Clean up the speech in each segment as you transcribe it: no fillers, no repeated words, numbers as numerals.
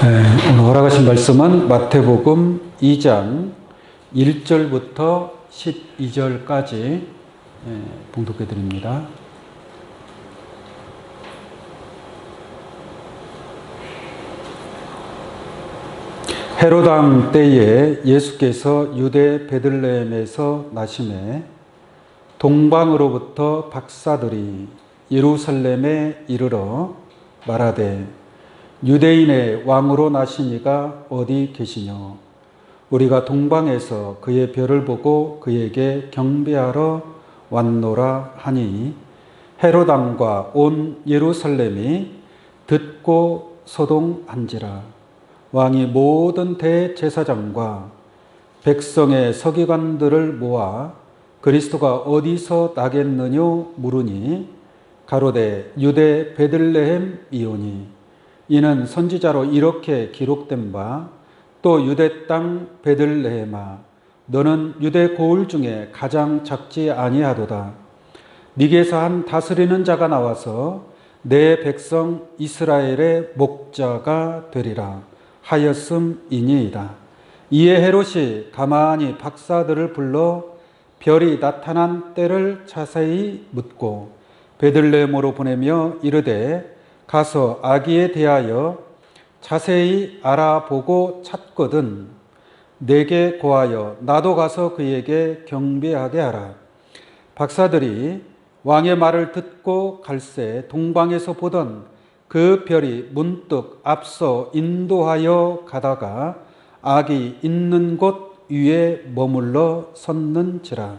오늘 허락하신 말씀은 마태복음 2장 1절부터 12절까지 봉독해 드립니다. 헤로당 때에 예수께서 유대 베들레헴에서 나심에 동방으로부터 박사들이 예루살렘에 이르러 말하되 유대인의 왕으로 나신 이가 어디 계시뇨? 우리가 동방에서 그의 별을 보고 그에게 경배하러 왔노라 하니 헤로당과 온 예루살렘이 듣고 소동한지라. 왕이 모든 대제사장과 백성의 서기관들을 모아 그리스도가 어디서 나겠느뇨 물으니 가로되 유대 베들레헴이오니 이는 선지자로 이렇게 기록된 바 또 유대 땅 베들레헴아 너는 유대 고을 중에 가장 작지 아니하도다. 네게서 한 다스리는 자가 나와서 내 백성 이스라엘의 목자가 되리라 하였음이니이다. 이에 헤롯이 가만히 박사들을 불러 별이 나타난 때를 자세히 묻고 베들레헴으로 보내며 이르되 가서 아기에 대하여 자세히 알아보고 찾거든 내게 고하여 나도 가서 그에게 경배하게 하라. 박사들이 왕의 말을 듣고 갈새 동방에서 보던 그 별이 문득 앞서 인도하여 가다가 아기 있는 곳 위에 머물러 섰는지라.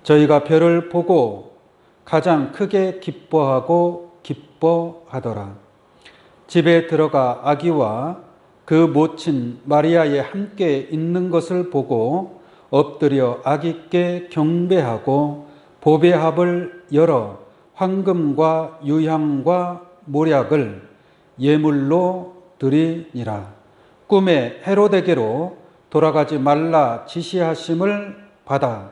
저희가 별을 보고 가장 크게 기뻐하더라. 집에 들어가 아기와 그 모친 마리아에 함께 있는 것을 보고 엎드려 아기께 경배하고 보배합을 열어 황금과 유향과 모략을 예물로 드리니라. 꿈에 헤로데게로 돌아가지 말라 지시하심을 받아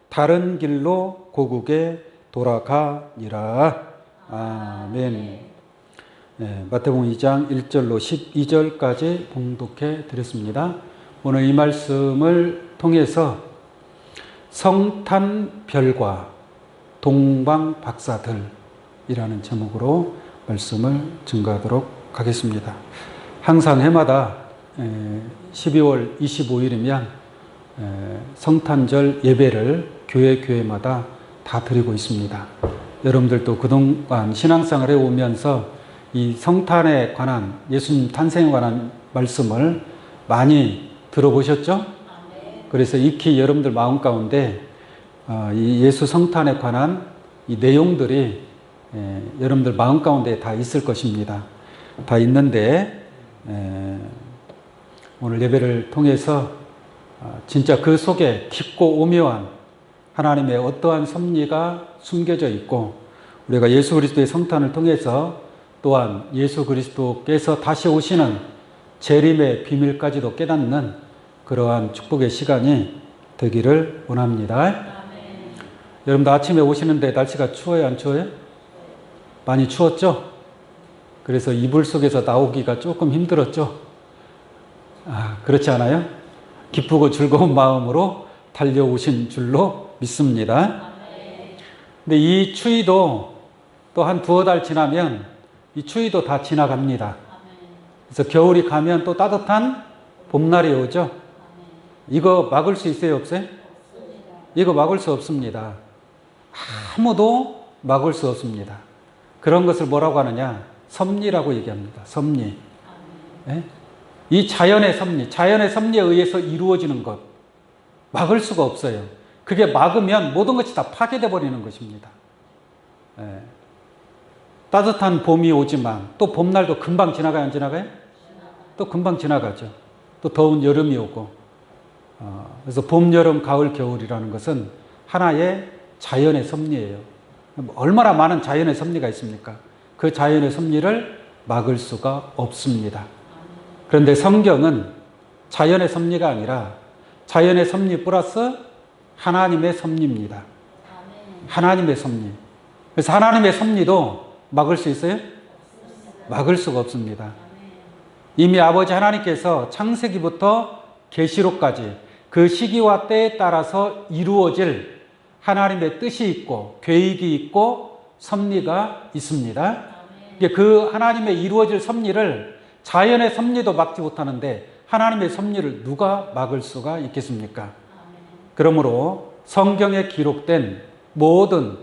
다른 길로 고국에 돌아가니라. 아멘. 마태복음 2장 1절로 12절까지 봉독해 드렸습니다. 오늘 이 말씀을 통해서 성탄별과 동방박사들이라는 제목으로 말씀을 증거하도록 하겠습니다. 항상 해마다 12월 25일이면 성탄절 예배를 교회마다 다 드리고 있습니다. 여러분들도 그동안 신앙생활에 오면서 이 성탄에 관한, 예수님 탄생에 관한 말씀을 많이 들어보셨죠? 그래서 익히 여러분들 마음 가운데 이 예수 성탄에 관한 이 내용들이 여러분들 마음 가운데 다 있을 것입니다. 다 있는데 오늘 예배를 통해서 진짜 그 속에 깊고 오묘한 하나님의 어떠한 섭리가 숨겨져 있고 우리가 예수 그리스도의 성탄을 통해서 또한 예수 그리스도께서 다시 오시는 재림의 비밀까지도 깨닫는 그러한 축복의 시간이 되기를 원합니다. 아멘. 여러분들 아침에 오시는데 날씨가 추워요, 안 추워요? 많이 추웠죠? 그래서 이불 속에서 나오기가 조금 힘들었죠? 그렇지 않아요? 기쁘고 즐거운 마음으로 달려오신 줄로 믿습니다. 근데 이 추위도 또 한 두어 달 지나면 이 추위도 다 지나갑니다. 그래서 겨울이 가면 또 따뜻한 봄날이 오죠. 이거 막을 수 있어요, 없어요? 이거 막을 수 없습니다. 아무도 막을 수 없습니다. 그런 것을 뭐라고 하느냐? 섭리라고 얘기합니다. 섭리. 네? 이 자연의 섭리에 의해서 이루어지는 것. 막을 수가 없어요. 그게 막으면 모든 것이 다 파괴돼 버리는 것입니다. 네. 따뜻한 봄이 오지만 또 봄날도 금방 지나가요, 안 지나가요? 또 금방 지나가죠. 또 더운 여름이 오고. 그래서 봄, 여름, 가을, 겨울이라는 것은 하나의 자연의 섭리예요. 얼마나 많은 자연의 섭리가 있습니까? 그 자연의 섭리를 막을 수가 없습니다. 그런데 성경은 자연의 섭리가 아니라 자연의 섭리 플러스 하나님의 섭리입니다. 하나님의 섭리. 그래서 하나님의 섭리도 막을 수 있어요? 막을 수가 없습니다. 이미 아버지 하나님께서 창세기부터 계시록까지 그 시기와 때에 따라서 이루어질 하나님의 뜻이 있고 계획이 있고 섭리가 있습니다. 그 하나님의 이루어질 섭리를 자연의 섭리도 막지 못하는데 하나님의 섭리를 누가 막을 수가 있겠습니까? 그러므로 성경에 기록된 모든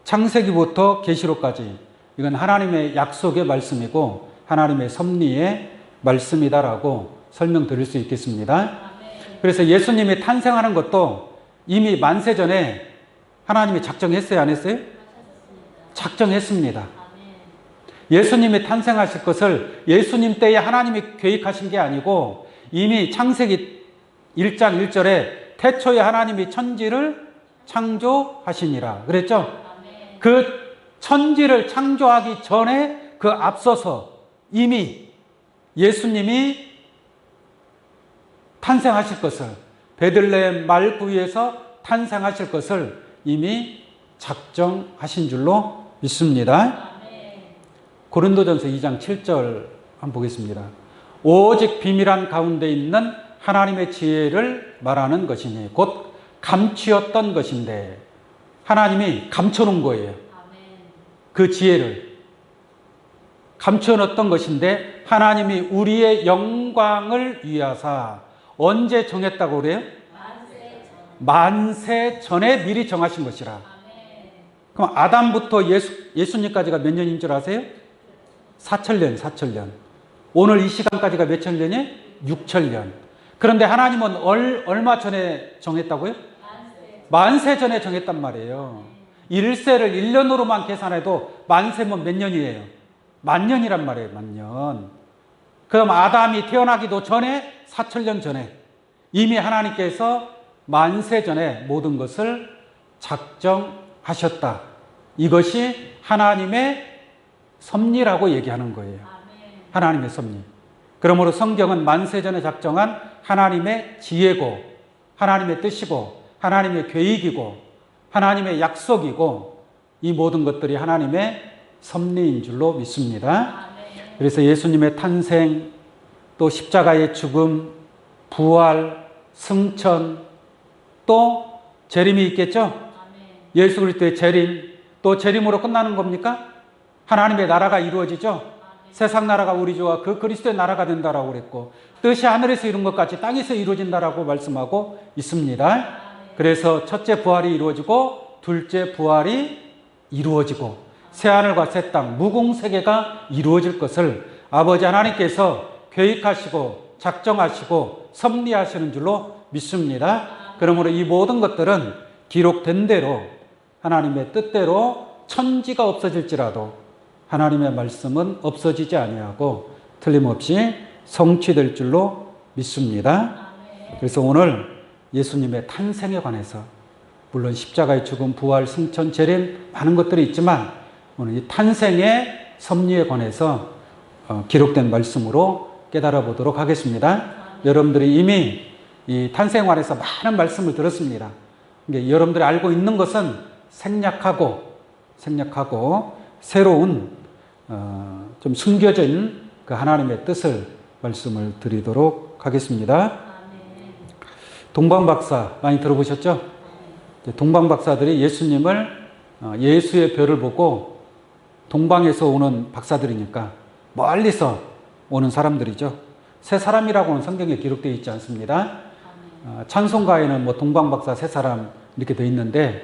창세기부터 계시록까지 이건 하나님의 약속의 말씀이고 하나님의 섭리의 말씀이다라고 설명드릴 수 있겠습니다. 그래서 예수님이 탄생하는 것도 이미 만세 전에 하나님이 작정했어요, 안 했어요? 작정했습니다. 예수님이 탄생하실 것을 예수님 때에 하나님이 계획하신 게 아니고 이미 창세기 1장 1절에 태초에 하나님이 천지를 창조하시니라 그랬죠? 그 천지를 창조하기 전에 그 앞서서 이미 예수님이 탄생하실 것을 베들레헴 말구유에서 탄생하실 것을 이미 작정하신 줄로 믿습니다. 고린도전서 2장 7절 한번 보겠습니다. 오직 비밀한 가운데 있는 하나님의 지혜를 말하는 것이니 곧 감추었던 것인데 하나님이 감춰놓은 거예요. 그 지혜를 감춰놓았던 것인데 하나님이 우리의 영광을 위하사 언제 정했다고 그래요? 만세 전에 미리 정하신 것이라. 그럼 아담부터 예수님까지가 몇 년인 줄 아세요? 4천년. 오늘 이 시간까지가 몇 천년이에요? 6천년. 그런데 하나님은 얼마 전에 정했다고요? 만세 전에 정했단 말이에요. 1세를 1년으로만 계산해도 만세면 몇 년이에요? 만년이란 말이에요. 만년. 그럼 아담이 태어나기도 전에 4천년 전에 이미 하나님께서 만세 전에 모든 것을 작정하셨다. 이것이 하나님의 섭리라고 얘기하는 거예요. 하나님의 섭리. 그러므로 성경은 만세 전에 작정한 하나님의 지혜고 하나님의 뜻이고 하나님의 계획이고 하나님의 약속이고 이 모든 것들이 하나님의 섭리인 줄로 믿습니다. 그래서 예수님의 탄생, 또 십자가의 죽음, 부활, 승천, 또 재림이 있겠죠? 예수 그리스도의 재림, 또 재림으로 끝나는 겁니까? 하나님의 나라가 이루어지죠? 세상 나라가 우리 주와 그 그리스도의 나라가 된다라고 그랬고 뜻이 하늘에서 이룬 것 같이 땅에서 이루어진다라고 말씀하고 있습니다. 그래서 첫째 부활이 이루어지고 둘째 부활이 이루어지고 새하늘과 새 땅, 무궁세계가 이루어질 것을 아버지 하나님께서 계획하시고 작정하시고 섭리하시는 줄로 믿습니다. 그러므로 이 모든 것들은 기록된 대로 하나님의 뜻대로 천지가 없어질지라도 하나님의 말씀은 없어지지 아니하고 틀림없이 성취될 줄로 믿습니다. 그래서 오늘 예수님의 탄생에 관해서 물론 십자가의 죽음, 부활, 승천, 재림 많은 것들이 있지만 오늘 이 탄생의 섭리에 관해서 기록된 말씀으로 깨달아 보도록 하겠습니다. 여러분들이 이미 이 탄생에 관해서 많은 말씀을 들었습니다. 여러분들이 알고 있는 것은 생략하고 새로운 좀 숨겨진 그 하나님의 뜻을 말씀을 드리도록 하겠습니다. 동방박사 많이 들어보셨죠? 동방박사들이 예수님을 예수의 별을 보고 동방에서 오는 박사들이니까 멀리서 오는 사람들이죠. 세 사람이라고는 성경에 기록되어 있지 않습니다. 찬송가에는 뭐 동방박사 세 사람 이렇게 되어 있는데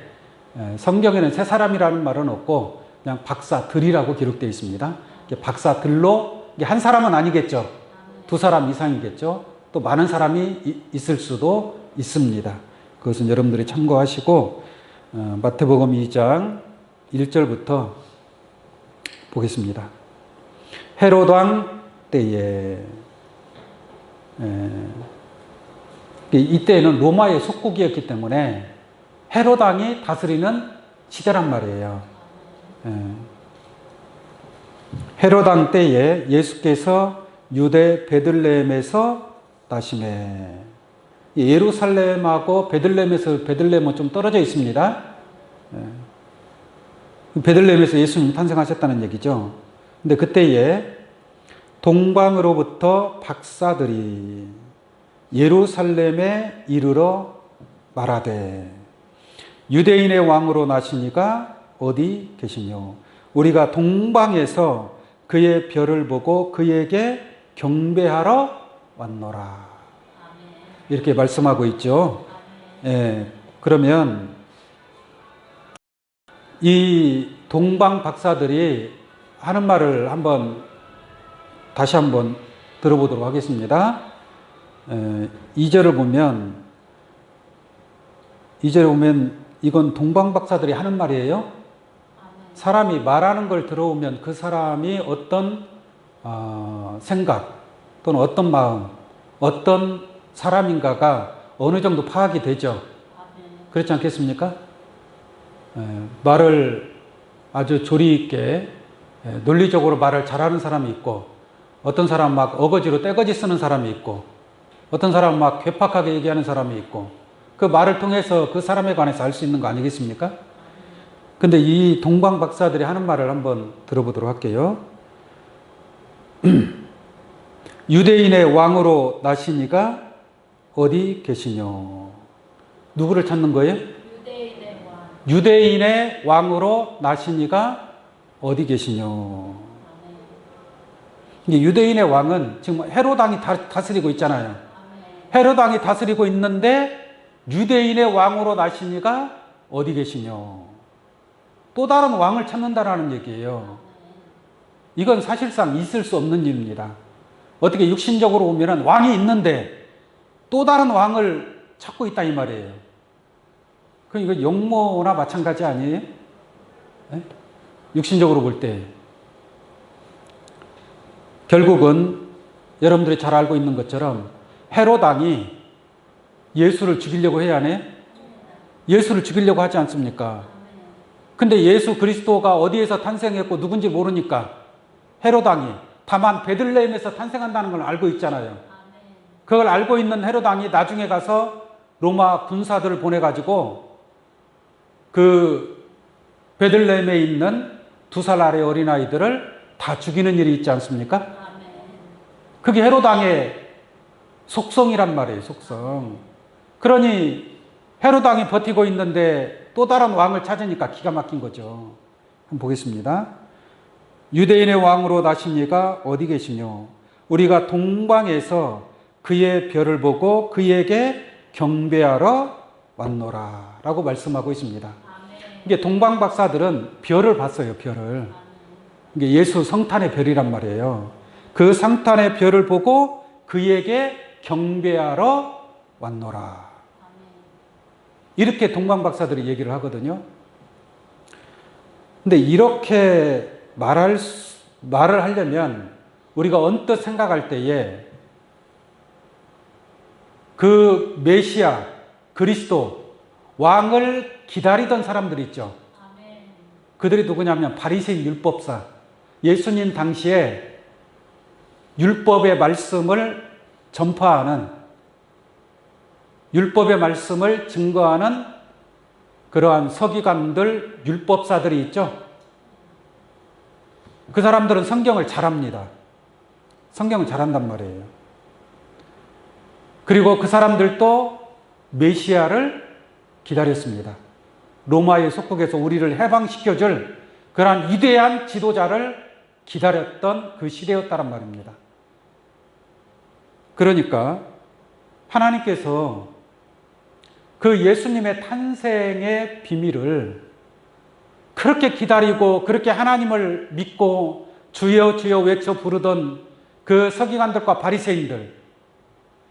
성경에는 세 사람이라는 말은 없고 그냥 박사들이라고 기록되어 있습니다. 박사들로 한 사람은 아니겠죠. 두 사람 이상이겠죠. 또 많은 사람이 있을 수도 있습니다. 그것은 여러분들이 참고하시고 마태복음 2장 1절부터 보겠습니다. 헤롯 왕 때에 이때는 로마의 속국이었기 때문에 헤롯 왕이 다스리는 시대란 말이에요. 헤롯 왕 때에 예수께서 유대 베들레헴에서 나시매. 예루살렘하고 베들레헴은 좀 떨어져 있습니다. 베들레헴에서 예수님이 탄생하셨다는 얘기죠. 근데 그때에 동방으로부터 박사들이 예루살렘에 이르러 말하되 유대인의 왕으로 나시니가 어디 계시뇨? 우리가 동방에서 그의 별을 보고 그에게 경배하러 왔노라. 이렇게 말씀하고 있죠. 예, 그러면 이 동방 박사들이 하는 말을 다시 한번 들어보도록 하겠습니다. 2절을 보면 이건 동방 박사들이 하는 말이에요. 사람이 말하는 걸 들어오면 그 사람이 어떤 생각 또는 어떤 마음, 어떤 사람인가가 어느 정도 파악이 되죠. 그렇지 않겠습니까? 말을 아주 조리 있게 논리적으로 말을 잘하는 사람이 있고, 어떤 사람 막 어거지로 떼거지 쓰는 사람이 있고, 어떤 사람 막 괴팍하게 얘기하는 사람이 있고, 그 말을 통해서 그 사람에 관해서 알 수 있는 거 아니겠습니까? 근데 이 동방 박사들이 하는 말을 한번 들어보도록 할게요. 유대인의 왕으로 나시니가 어디 계시뇨? 누구를 찾는 거예요? 유대인의 왕. 유대인의 왕으로 나시니가 어디 계시뇨? 이게 유대인의 왕은 지금 헤롯 왕이 다스리고 있잖아요. 헤롯 왕이 다스리고 있는데 유대인의 왕으로 나시니가 어디 계시뇨? 또 다른 왕을 찾는다라는 얘기예요. 이건 사실상 있을 수 없는 일입니다. 어떻게 육신적으로 보면 왕이 있는데 또 다른 왕을 찾고 있다 이 말이에요. 그럼 이거 용모나 마찬가지 아니에요? 네? 육신적으로 볼 때. 결국은 여러분들이 잘 알고 있는 것처럼 헤롯 왕이 예수를 죽이려고 해야 하네? 예수를 죽이려고 하지 않습니까? 근데 예수 그리스도가 어디에서 탄생했고 누군지 모르니까 헤롯 왕이 다만 베들레헴에서 탄생한다는 걸 알고 있잖아요. 그걸 알고 있는 헤롯 왕이 나중에 가서 로마 군사들을 보내가지고 그 베들레헴에 있는 2살 아래 어린아이들을 다 죽이는 일이 있지 않습니까? 그게 헤롯 왕의 속성이란 말이에요. 속성. 그러니 헤롯 왕이 버티고 있는데 또 다른 왕을 찾으니까 기가 막힌 거죠. 한번 보겠습니다. 유대인의 왕으로 나시니가 어디 계시뇨? 우리가 동방에서 그의 별을 보고 그에게 경배하러 왔노라 라고 말씀하고 있습니다. 이게 동방 박사들은 별을 봤어요. 별을. 이게 예수 성탄의 별이란 말이에요. 그 성탄의 별을 보고 그에게 경배하러 왔노라. 이렇게 동방 박사들이 얘기를 하거든요. 근데 이렇게 말을 하려면 우리가 언뜻 생각할 때에 그 메시아, 그리스도, 왕을 기다리던 사람들이 있죠. 그들이 누구냐면 바리새인 율법사. 예수님 당시에 율법의 말씀을 전파하는, 율법의 말씀을 증거하는 그러한 서기관들, 율법사들이 있죠. 그 사람들은 성경을 잘합니다. 성경을 잘한단 말이에요. 그리고 그 사람들도 메시아를 기다렸습니다. 로마의 속국에서 우리를 해방시켜줄 그러한 위대한 지도자를 기다렸던 그 시대였다란 말입니다. 그러니까 하나님께서 그 예수님의 탄생의 비밀을 그렇게 기다리고 그렇게 하나님을 믿고 주여 주여 외쳐 부르던 그 서기관들과 바리새인들,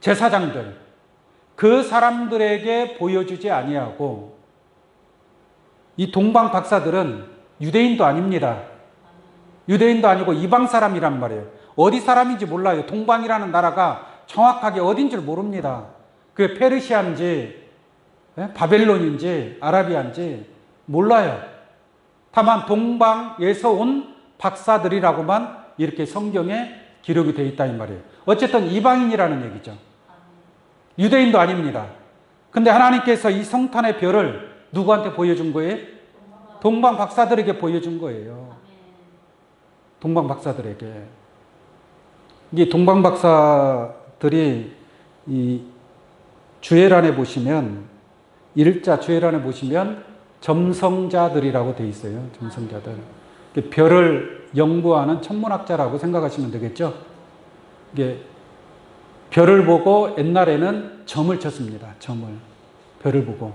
제사장들, 그 사람들에게 보여주지 아니하고 이 동방 박사들은 유대인도 아닙니다. 유대인도 아니고 이방 사람이란 말이에요. 어디 사람인지 몰라요. 동방이라는 나라가 정확하게 어딘지 모릅니다. 그게 페르시아인지 바벨론인지 아라비아인지 몰라요. 다만 동방에서 온 박사들이라고만 이렇게 성경에 기록이 되어 있다 이 말이에요. 어쨌든 이방인이라는 얘기죠. 유대인도 아닙니다. 근데 하나님께서 이 성탄의 별을 누구한테 보여준 거예요? 동방 박사들에게 보여준 거예요. 동방 박사들에게. 이게 동방박사들이 이 주애란에 보시면, 일자 주애란에 보시면 점성자들이라고 돼 있어요. 점성자들. 별을 연구하는 천문학자라고 생각하시면 되겠죠. 이게 별을 보고 옛날에는 점을 쳤습니다. 점을. 별을 보고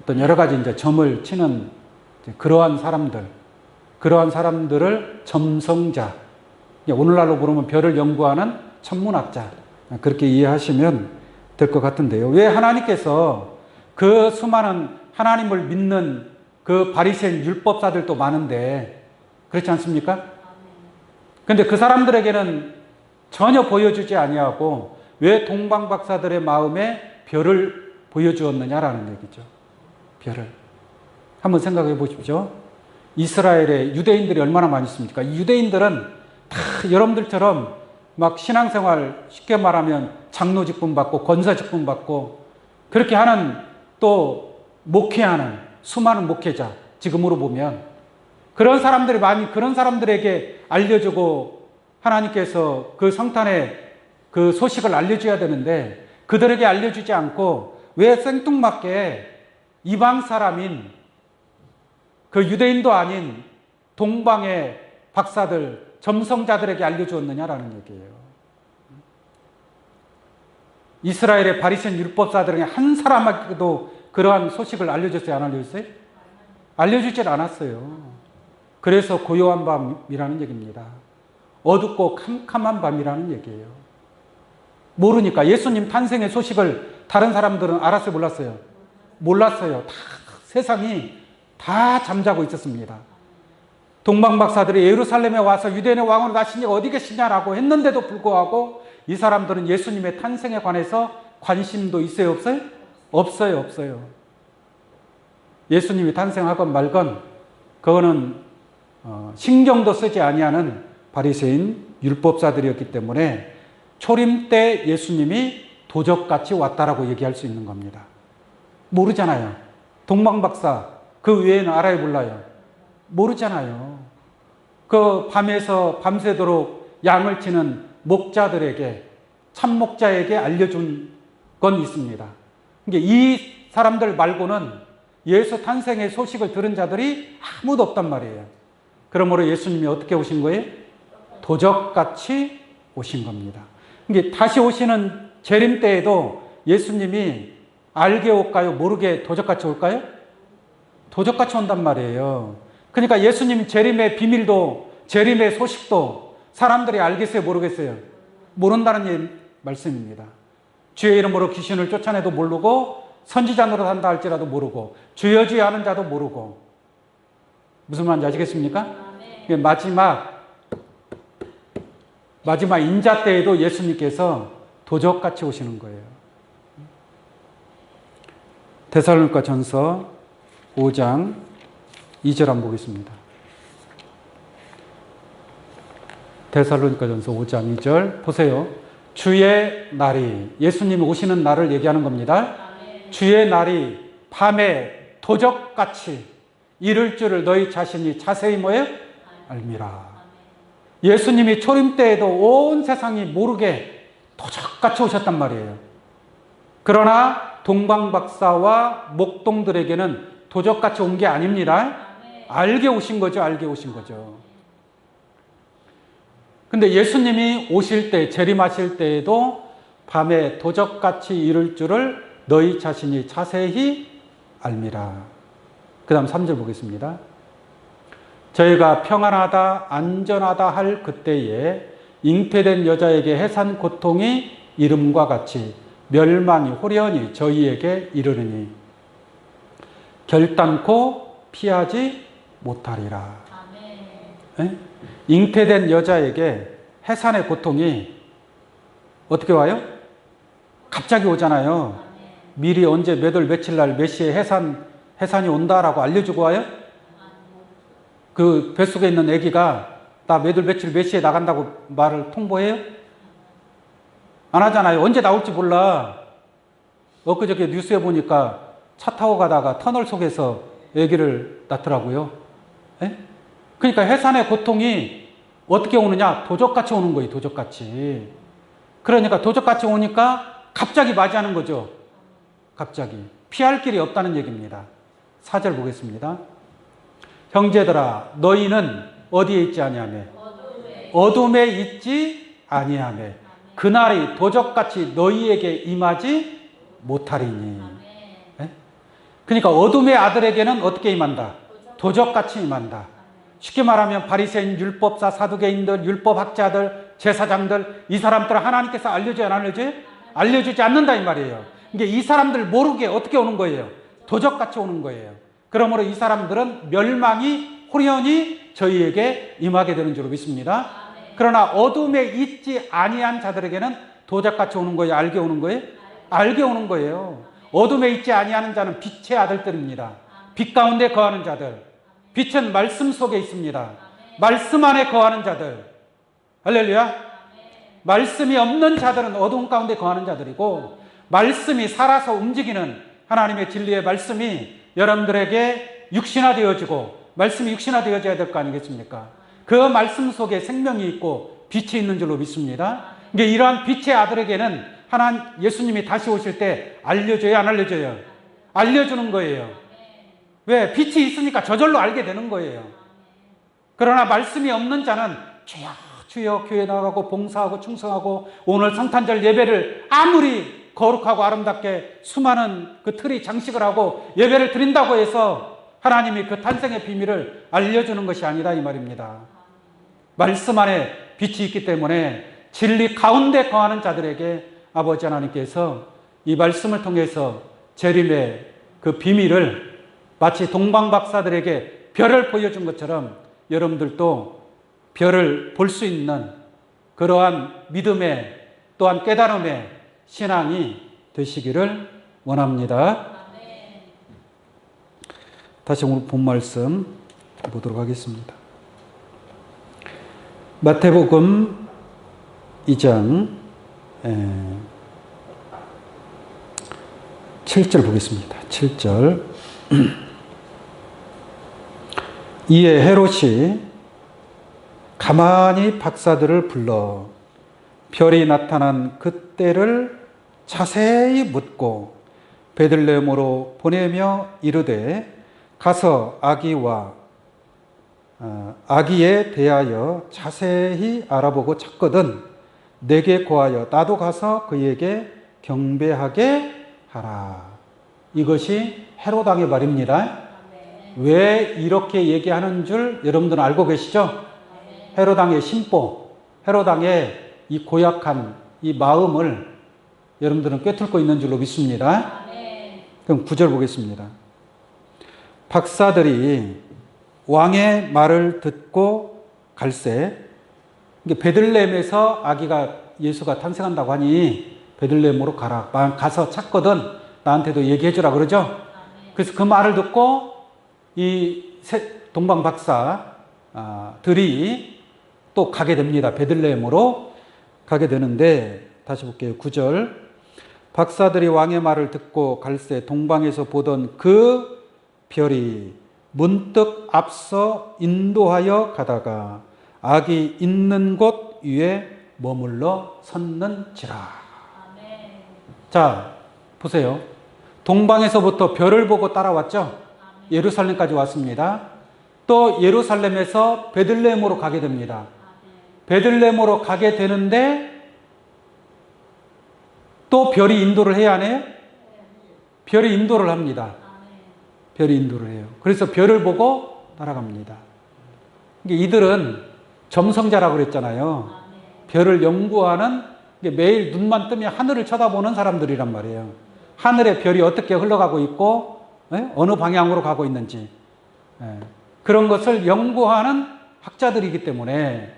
어떤 여러 가지 이제 점을 치는 그러한 사람들을 점성자, 오늘날로 부르면 별을 연구하는 천문학자, 그렇게 이해하시면 될 것 같은데요. 왜 하나님께서 그 수많은 하나님을 믿는 그 바리새인 율법사들도 많은데 그렇지 않습니까? 근데 그 사람들에게는 전혀 보여주지 아니하고 왜 동방박사들의 마음에 별을 보여주었느냐라는 얘기죠. 별을. 한번 생각해 보십시오. 이스라엘에 유대인들이 얼마나 많이 있습니까? 이 유대인들은 다 여러분들처럼 막 신앙생활 쉽게 말하면 장로 직분 받고 권사 직분 받고 그렇게 하는 또 목회하는 수많은 목회자, 지금으로 보면 그런 사람들이 많이 그런 사람들에게 알려주고 하나님께서 그 성탄의 그 소식을 알려줘야 되는데 그들에게 알려주지 않고 왜 생뚱맞게 이방 사람인 그 유대인도 아닌 동방의 박사들, 점성자들에게 알려주었느냐라는 얘기예요. 이스라엘의 바리새인 율법사들에게 한 사람에게도 그러한 소식을 알려줬어요? 안 알려줬어요? 알려주질 않았어요. 그래서 고요한 밤이라는 얘기입니다. 어둡고 캄캄한 밤이라는 얘기예요. 모르니까 예수님 탄생의 소식을 다른 사람들은 알았어요? 몰랐어요? 몰랐어요. 다 세상이 다 잠자고 있었습니다. 동방박사들이 예루살렘에 와서 유대인의 왕으로 나신 이가 어디 계시냐라고 했는데도 불구하고 이 사람들은 예수님의 탄생에 관해서 관심도 있어요? 없어요? 없어요. 없어요. 예수님이 탄생하건 말건 그거는 신경도 쓰지 아니하는 바리새인 율법사들이었기 때문에 초림 때 예수님이 도적같이 왔다라고 얘기할 수 있는 겁니다. 모르잖아요. 동방박사 그 외에는 알아요, 몰라요? 모르잖아요. 그 밤에서 밤새도록 양을 치는 목자들에게, 참목자에게 알려준 건 있습니다. 그러니까 이 사람들 말고는 예수 탄생의 소식을 들은 자들이 아무도 없단 말이에요. 그러므로 예수님이 어떻게 오신 거예요? 도적같이 오신 겁니다. 그러니까 다시 오시는 재림 때에도 예수님이 알게 올까요? 모르게 도적같이 올까요? 도적같이 온단 말이에요. 그러니까 예수님 재림의 비밀도, 재림의 소식도 사람들이 알겠어요? 모르겠어요? 모른다는 말씀입니다. 주의 이름으로 귀신을 쫓아내도 모르고 선지자 노릇한다 할지라도 모르고 주여 주여 하는 자도 모르고. 무슨 말인지 아시겠습니까? 마지막 인자 때에도 예수님께서 도적같이 오시는 거예요. 데살로니가 전서 5장 2절 한번 보겠습니다. 데살로니가 전서 5장 2절 보세요. 주의 날이, 예수님이 오시는 날을 얘기하는 겁니다. 주의 날이 밤에 도적같이 이를 줄을 너희 자신이 자세히 뭐예요? 알미라. 예수님이 초림 때에도 온 세상이 모르게 도적같이 오셨단 말이에요. 그러나 동방박사와 목동들에게는 도적같이 온 게 아닙니다. 알게 오신 거죠. 알게 오신 거죠. 근데 예수님이 오실 때, 재림하실 때에도 밤에 도적같이 이를 줄을 너희 자신이 자세히 알미라. 그 다음 3절 보겠습니다. 저희가 평안하다, 안전하다 할 그때에 잉태된 여자에게 해산 고통이 이름과 같이 멸망이 호련히 저희에게 이르느니 결단코 피하지 못하리라. 네? 잉태된 여자에게 해산의 고통이 어떻게 와요? 갑자기 오잖아요. 미리 언제 몇 월 며칠 날 몇 시에 해산이 온다라고 알려주고 와요? 그 뱃속에 있는 아기가 나 몇 월 며칠 몇 시에 나간다고 말을 통보해요? 안 하잖아요. 언제 나올지 몰라. 엊그저께 뉴스에 보니까 차 타고 가다가 터널 속에서 아기를 낳더라고요. 네? 그러니까 해산의 고통이 어떻게 오느냐? 도적같이 오는 거예요. 도적같이. 그러니까 도적같이 오니까 갑자기 맞이하는 거죠. 갑자기. 피할 길이 없다는 얘기입니다. 4절 보겠습니다. 형제들아 너희는 어디에 있지 아니하며 어둠에 있지 아니하며 그날이 도적같이 너희에게 임하지 못하리니. 네? 그러니까 어둠의 아들에게는 어떻게 임한다? 도적같이 임한다. 쉽게 말하면 바리새인, 율법사, 사두개인들, 율법학자들, 제사장들, 이 사람들을 하나님께서 알려줘야 안 알려줘요? 알려주지 않는다 이 말이에요. 그러니까 이 사람들 모르게 어떻게 오는 거예요? 도적같이 오는 거예요. 그러므로 이 사람들은 멸망이 호련히 저희에게 임하게 되는 줄로 믿습니다. 그러나 어둠에 있지 아니한 자들에게는 도적같이 오는 거예요? 알게 오는 거예요? 알게 오는 거예요. 어둠에 있지 아니하는 자는 빛의 아들들입니다. 빛 가운데 거하는 자들. 빛은 말씀 속에 있습니다. 말씀 안에 거하는 자들. 할렐루야. 말씀이 없는 자들은 어둠 가운데 거하는 자들이고, 말씀이 살아서 움직이는 하나님의 진리의 말씀이 여러분들에게 육신화되어지고, 말씀이 육신화되어져야 될 거 아니겠습니까? 그 말씀 속에 생명이 있고 빛이 있는 줄로 믿습니다. 그러니까 이러한 빛의 아들에게는 예수님이 다시 오실 때 알려줘요, 안 알려줘요? 알려주는 거예요. 왜? 빛이 있으니까 저절로 알게 되는 거예요. 그러나 말씀이 없는 자는 주여 주여 교회 나가고 봉사하고 충성하고 오늘 성탄절 예배를 아무리 거룩하고 아름답게 수많은 그 틀이 장식을 하고 예배를 드린다고 해서 하나님이 그 탄생의 비밀을 알려주는 것이 아니다 이 말입니다. 말씀 안에 빛이 있기 때문에 진리 가운데 거하는 자들에게 아버지 하나님께서 이 말씀을 통해서 재림의 그 비밀을 마치 동방박사들에게 별을 보여준 것처럼 여러분들도 별을 볼 수 있는 그러한 믿음의 또한 깨달음의 신앙이 되시기를 원합니다. 다시 오늘 본 말씀 보도록 하겠습니다. 마태복음 2장 7절 보겠습니다. 7절. 이에 헤롯이 가만히 박사들을 불러 별이 나타난 그때를 자세히 묻고 베들레헴으로 보내며 이르되 가서 아기에 대하여 자세히 알아보고 찾거든 내게 고하여 나도 가서 그에게 경배하게 하라. 이것이 헤롯 왕의 말입니다. 왜 이렇게 얘기하는 줄 여러분들은 알고 계시죠? 헤롯 왕의 심보, 헤롯 왕의 이 고약한 이 마음을 여러분들은 꿰뚫고 있는 줄로 믿습니다. 그럼 9절 보겠습니다. 박사들이 왕의 말을 듣고 갈새, 베들레헴에서 예수가 탄생한다고 하니 베들레헴으로 가라. 가서 찾거든 나한테도 얘기해 주라 그러죠. 그래서 그 말을 듣고 이 동방 박사들이 또 가게 됩니다. 베들레헴으로 가게 되는데 다시 볼게요. 9절. 박사들이 왕의 말을 듣고 갈새 동방에서 보던 그 별이 문득 앞서 인도하여 가다가 아기 있는 곳 위에 머물러 섰는지라. 자, 보세요. 동방에서부터 별을 보고 따라왔죠. 예루살렘까지 왔습니다. 또 예루살렘에서 베들레헴으로 가게 됩니다. 베들레헴으로 가게 되는데 또 별이 인도를 해야 하네요. 별이 인도를 합니다. 별이 인도를 해요. 그래서 별을 보고 따라갑니다. 이들은 점성자라고 그랬잖아요. 별을 연구하는, 매일 눈만 뜨면 하늘을 쳐다보는 사람들이란 말이에요. 하늘의 별이 어떻게 흘러가고 있고 어느 방향으로 가고 있는지 그런 것을 연구하는 학자들이기 때문에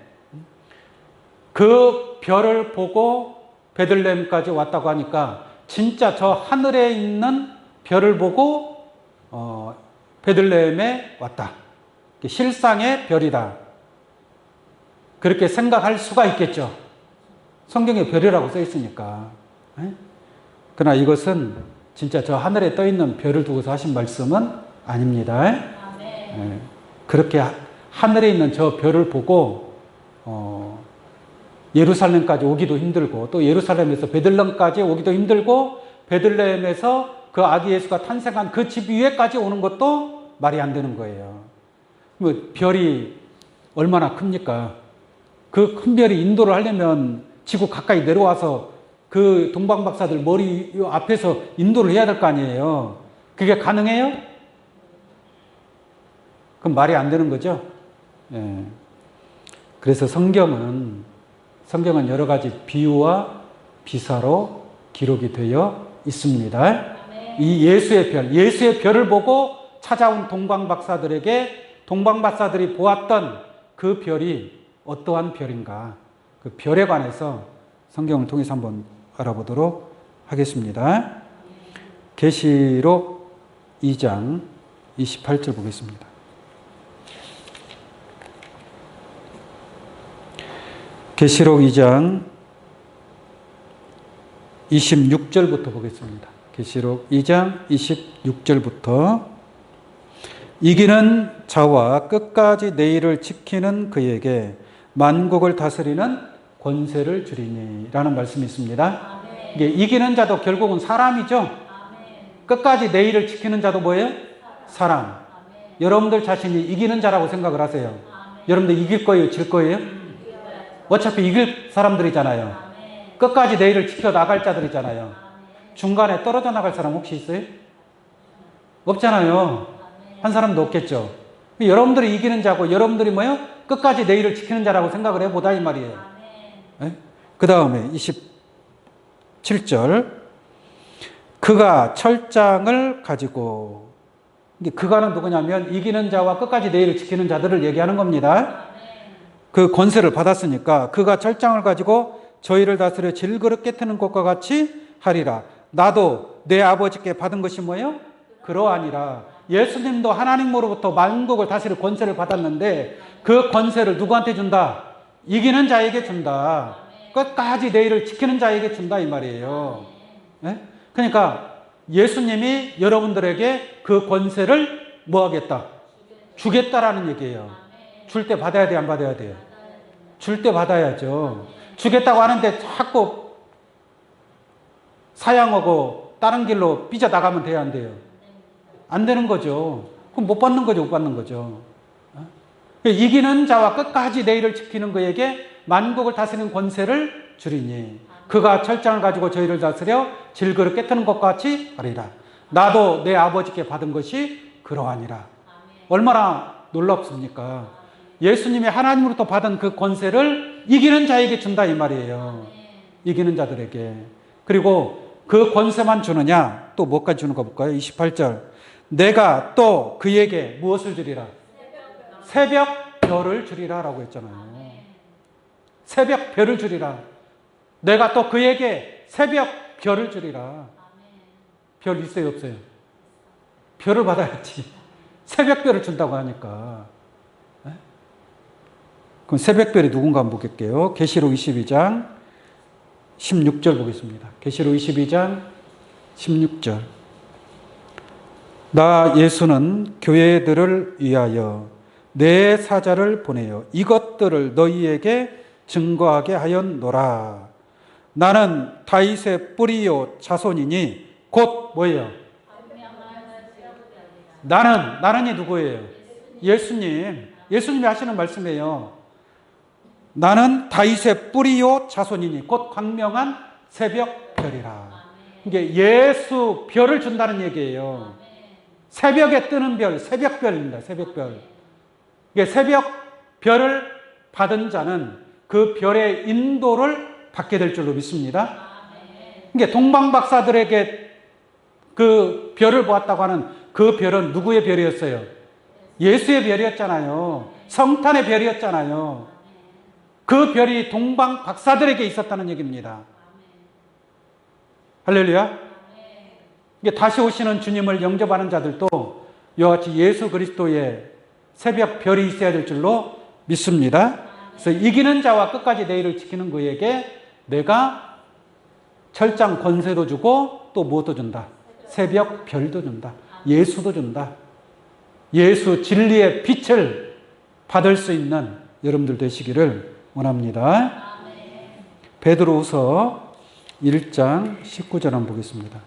그 별을 보고 베들레헴까지 왔다고 하니까 진짜 저 하늘에 있는 별을 보고 베들레헴에 왔다. 실상의 별이다. 그렇게 생각할 수가 있겠죠. 성경에 별이라고 써 있으니까. 그러나 이것은 진짜 저 하늘에 떠 있는 별을 두고서 하신 말씀은 아닙니다. 그렇게 하늘에 있는 저 별을 보고 예루살렘까지 오기도 힘들고, 또 예루살렘에서 베들레헴까지 오기도 힘들고, 베들레헴에서 그 아기 예수가 탄생한 그 집 위에까지 오는 것도 말이 안 되는 거예요. 별이 얼마나 큽니까? 그 큰 별이 인도를 하려면 지구 가까이 내려와서 그 동방박사들 머리 앞에서 인도를 해야 될 거 아니에요. 그게 가능해요? 그럼 말이 안 되는 거죠. 예. 그래서 성경은 여러 가지 비유와 비사로 기록이 되어 있습니다. 이 예수의 별을 보고 찾아온 동방박사들이 보았던 그 별이 어떠한 별인가, 그 별에 관해서 성경을 통해서 한번 알아보도록 하겠습니다. 계시록 2장 28절 보겠습니다. 계시록 2장 26절부터 보겠습니다. 계시록 2장 26절부터 이기는 자와 끝까지 내 일을 지키는 그에게 만국을 다스리는 권세를 주리니 라는 말씀이 있습니다. 이게 이기는 자도 결국은 사람이죠. 끝까지 내 일을 지키는 자도 뭐예요? 사람. 여러분들 자신이 이기는 자라고 생각을 하세요. 여러분들 이길 거예요? 질 거예요? 어차피 이길 사람들이잖아요. 끝까지 내 일을 지켜나갈 자들이잖아요. 중간에 떨어져 나갈 사람 혹시 있어요? 없잖아요. 한 사람도 없겠죠. 여러분들이 이기는 자고 여러분들이 뭐예요? 끝까지 내 일을 지키는 자라고 생각을 해보다 이 말이에요. 네? 그 다음에 27절 그가 철장을 가지고, 그가는 누구냐면 이기는 자와 끝까지 내 일을 지키는 자들을 얘기하는 겁니다. 그 권세를 받았으니까 그가 철장을 가지고 저희를 다스려 질그릇 깨트는 것과 같이 하리라. 나도 내 아버지께 받은 것이 뭐예요? 그러하니라. 예수님도 하나님으로부터 만국을 다스릴 권세를 받았는데 그 권세를 누구한테 준다? 이기는 자에게 준다. 끝까지 내 일을 지키는 자에게 준다 이 말이에요. 네? 그러니까 예수님이 여러분들에게 그 권세를 뭐 하겠다? 주겠다라는 얘기예요. 줄 때 받아야 돼, 안 받아야 돼요? 줄 때 받아야죠. 주겠다고 하는데 자꾸 사양하고 다른 길로 삐져나가면 돼요, 안 돼요? 안 되는 거죠. 그럼 못 받는 거죠, 못 받는 거죠. 이기는 자와 끝까지 내 일을 지키는 그에게 만국을 다스리는 권세를 주리니 그가 철장을 가지고 저희를 다스려 질그릇 깨트는 것과 같이 하리라. 나도 내 아버지께 받은 것이 그러하니라. 얼마나 놀랍습니까? 예수님이 하나님으로부터 받은 그 권세를 이기는 자에게 준다 이 말이에요. 이기는 자들에게. 그리고 그 권세만 주느냐? 또 뭐까지 주는 거 볼까요? 28절. 내가 또 그에게 무엇을 주리라? 새벽 별을 주리라 라고 했잖아요. 새벽 별을 주리라. 내가 또 그에게 새벽 별을 주리라. 별 있어요, 없어요? 별을 받아야지. 새벽 별을 준다고 하니까. 그럼 새벽별이 누군가 한번 보겠게요. 계시록 22장 16절 보겠습니다. 계시록 22장 16절. 나 예수는 교회들을 위하여 내 사자를 보내어 이것들을 너희에게 증거하게 하였노라. 나는 다윗의 뿌리요 자손이니 곧 뭐예요? 나는이 누구예요? 예수님이 하시는 말씀이에요. 나는 다윗의 뿌리요 자손이니 곧 광명한 새벽 별이라. 이게 예수 별을 준다는 얘기예요. 새벽에 뜨는 별, 새벽별입니다. 새벽별. 이게 새벽 별을 받은 자는 그 별의 인도를 받게 될 줄로 믿습니다. 이게 동방박사들에게 그 별을 보았다고 하는 그 별은 누구의 별이었어요? 예수의 별이었잖아요. 성탄의 별이었잖아요. 그 별이 동방박사들에게 있었다는 얘기입니다. 할렐루야. 이게 다시 오시는 주님을 영접하는 자들도 이와 같이 예수 그리스도의 새벽 별이 있어야 될 줄로 믿습니다. 그래서 이기는 자와 끝까지 내 일을 지키는 그에게 내가 철장 권세도 주고 또 무엇도 준다? 새벽 별도 준다. 예수도 준다. 예수 진리의 빛을 받을 수 있는 여러분들 되시기를 원합니다. 베드로후서 1장 19절 한번 보겠습니다.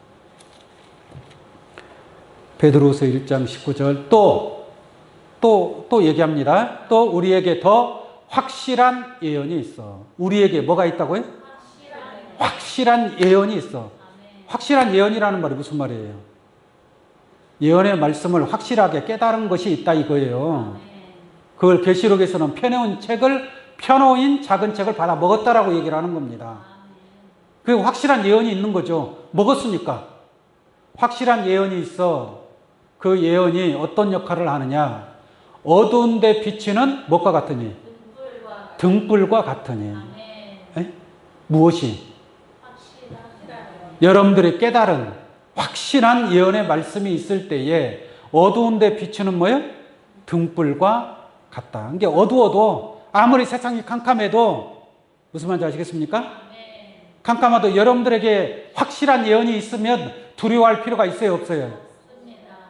베드로후서 1장 19절 또 얘기합니다. 또 우리에게 더 확실한 예언이 있어. 우리에게 뭐가 있다고요? 확실한 예언이 있어. 확실한 예언이라는 말이 무슨 말이에요? 예언의 말씀을 확실하게 깨달은 것이 있다 이거예요. 그걸 계시록에서는 펴놓인 작은 책을 받아 먹었다라고 얘기를 하는 겁니다. 그 확실한 예언이 있는 거죠. 먹었으니까. 확실한 예언이 있어. 그 예언이 어떤 역할을 하느냐? 어두운 데 비치는 무엇과 같으니? 등불과 같으니. 무엇이? 여러분들이 깨달은 확실한 예언의 말씀이 있을 때에 어두운 데 비추는 뭐예요? 등불과 같다. 이게 어두워도 아무리 세상이 캄캄해도 무슨 말인지 아시겠습니까? 캄캄해도 여러분들에게 확실한 예언이 있으면 두려워할 필요가 있어요, 없어요?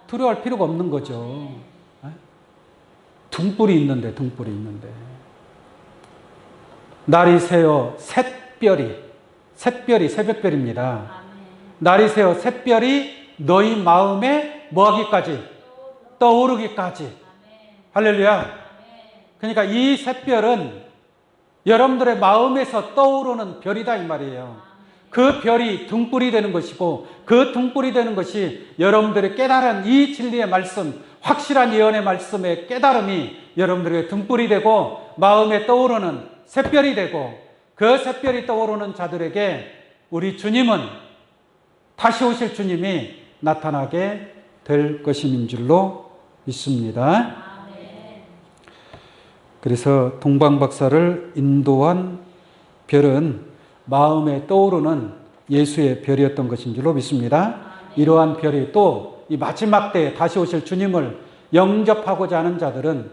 두려워할 필요가 없는 거죠. 등불이 있는데. 날이 새어 샛별이 새벽별입니다. 날이 새어 샛별이 너희 마음에 뭐하기까지? 떠오르기까지. 할렐루야. 그러니까 이 샛별은 여러분들의 마음에서 떠오르는 별이다 이 말이에요. 그 별이 등불이 되는 것이고 그 등불이 되는 것이 여러분들의 깨달은 이 진리의 말씀, 확실한 예언의 말씀의 깨달음이 여러분들에게 등불이 되고 마음에 떠오르는 샛별이 되고 그 샛별이 떠오르는 자들에게 우리 주님은 다시 오실 주님이 나타나게 될 것인 줄로 믿습니다. 그래서 동방박사를 인도한 별은 마음에 떠오르는 예수의 별이었던 것인 줄로 믿습니다. 이러한 별이 또 이 마지막 때에 다시 오실 주님을 영접하고자 하는 자들은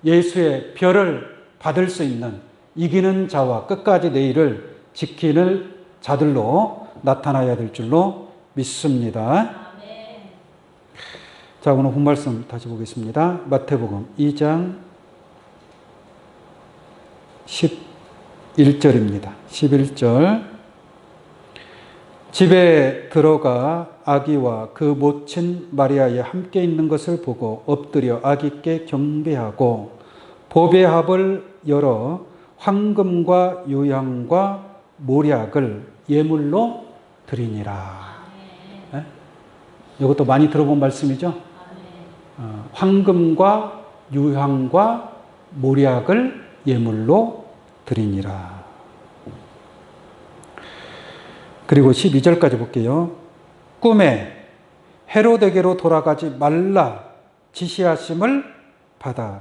예수의 별을 받을 수 있는 이기는 자와 끝까지 내일을 지키는 자들로 나타나야 될 줄로 믿습니다. 자, 오늘 본말씀 다시 보겠습니다. 마태복음 2장 11절입니다. 11절. 집에 들어가 아기와 그 모친 마리아에 함께 있는 것을 보고 엎드려 아기께 경배하고 보배합을 열어 황금과 유향과 모략을 예물로 드리니라. 네? 이것도 많이 들어본 말씀이죠? 황금과 유향과 모략을 예물로 드리니라. 그리고 12절까지 볼게요. 꿈에 헤로데게로 돌아가지 말라 지시하심을 받아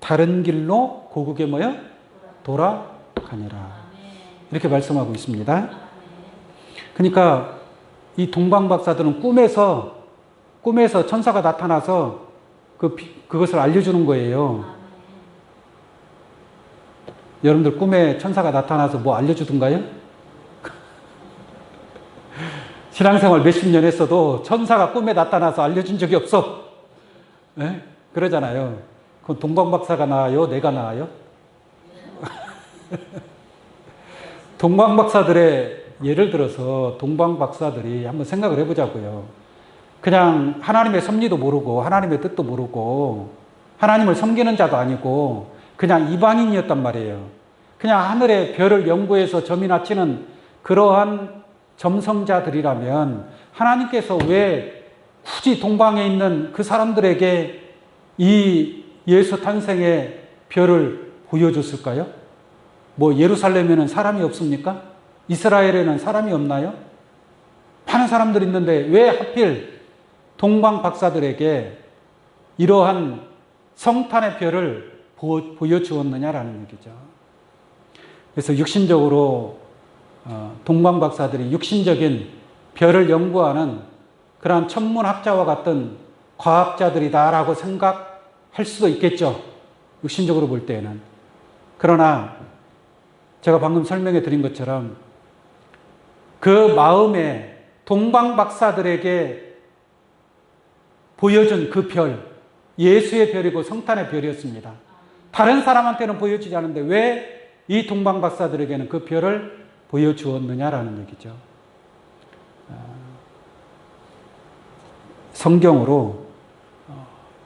다른 길로 고국에 모여 돌아가니라. 이렇게 말씀하고 있습니다. 그러니까 이 동방박사들은 꿈에서 천사가 나타나서 그것을 알려주는 거예요. 여러분들 꿈에 천사가 나타나서 뭐 알려주던가요? 신앙생활 몇십 년 했어도 천사가 꿈에 나타나서 알려준 적이 없어. 네? 그러잖아요. 그럼 동방박사가 나아요? 내가 나아요? 동방박사들의 예를 들어서 동방박사들이 한번 생각을 해보자고요. 그냥 하나님의 섭리도 모르고 하나님의 뜻도 모르고 하나님을 섬기는 자도 아니고 그냥 이방인이었단 말이에요. 그냥 하늘의 별을 연구해서 점이 낮추는 그러한 점성자들이라면 하나님께서 왜 굳이 동방에 있는 그 사람들에게 이 예수 탄생의 별을 보여줬을까요? 뭐 예루살렘에는 사람이 없습니까? 이스라엘에는 사람이 없나요? 많은 사람들이 있는데 왜 하필 동방 박사들에게 이러한 성탄의 별을 보여주었느냐라는 얘기죠. 그래서 육신적으로 동방 박사들이 육신적인 별을 연구하는 그러한 천문학자와 같은 과학자들이다라고 생각할 수도 있겠죠. 육신적으로 볼 때에는. 그러나 제가 방금 설명해 드린 것처럼 그 마음에 동방 박사들에게 보여준 그 별, 예수의 별이고 성탄의 별이었습니다. 다른 사람한테는 보여주지 않는데 왜 이 동방 박사들에게는 그 별을 보여주었느냐라는 얘기죠. 성경으로